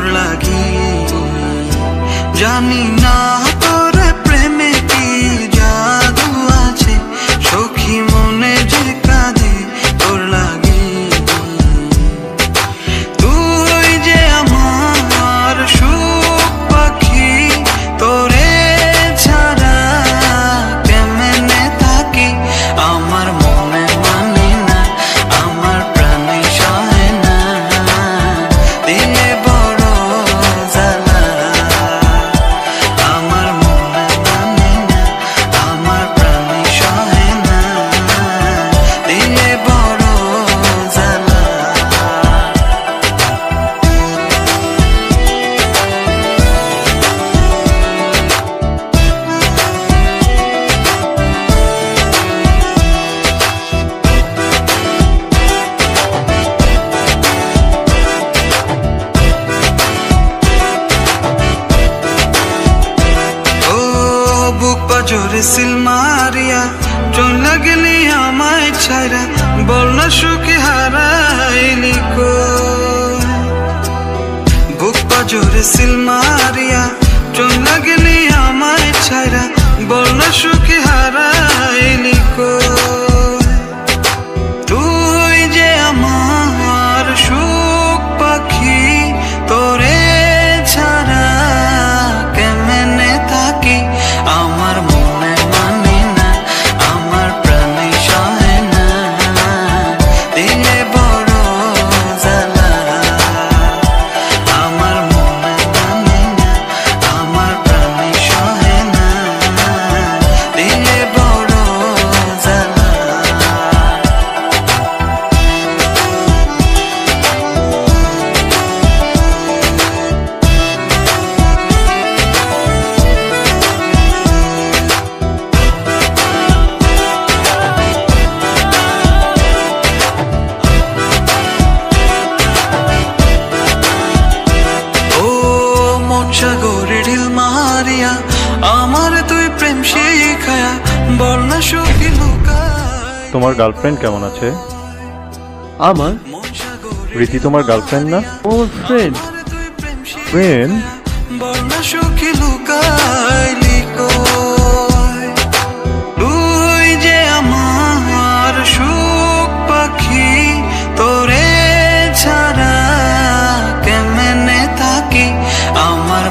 তোর লাগি। জানি না তোর প্রেমে কি জাদু আছে, সখী মনে যে কাঁদে তোর লাগি। তুই যে আমার সুখ পাখি, তোরে ছাড়া কেমনে থাকি। আমার মনে মানে না, আমার প্রাণে সহে না, দিলে বড় জ্বালা। আমার মনে মানে না, আমার প্রাণে সহে না, দিলে বড় জ্বালা। বুক পাজরে সিল মারিয়া চলে গেলি আমায় ছাইরা, বল না সুখে হারাইলি কই। বুক পাজরে সিল মারিয়া চলে গেলি আমায় ছাইরা, বল না সুখে হারাইলি কই। তুই যে আমার সুখ পাখি, তোরে ছাড়া কেমনে থাকি। আমার মনে মানে না, আমার প্রাণে সহে না, দিলে বড় জ্বালা। আমার মনে মানে না, আমার প্রাণে সহে না, দিলে বড় জ্বালা। সাগরে ঢিল মারিয়া আমার তুই প্রেম শিখায়া, বল না সুখী লুকায়। তোমার গার্লফ্রেন্ড কেমন আছে? আমার রীতি তোমার গার্লফ্রেন্ড না? ওর ফ্রেন্ড। ফ্রেন্ড? বল না সুখী লুকাইলি কই। তুই যে আমার সুখ পাখি, তোরে ছাড়া কেমনে থাকি। আমার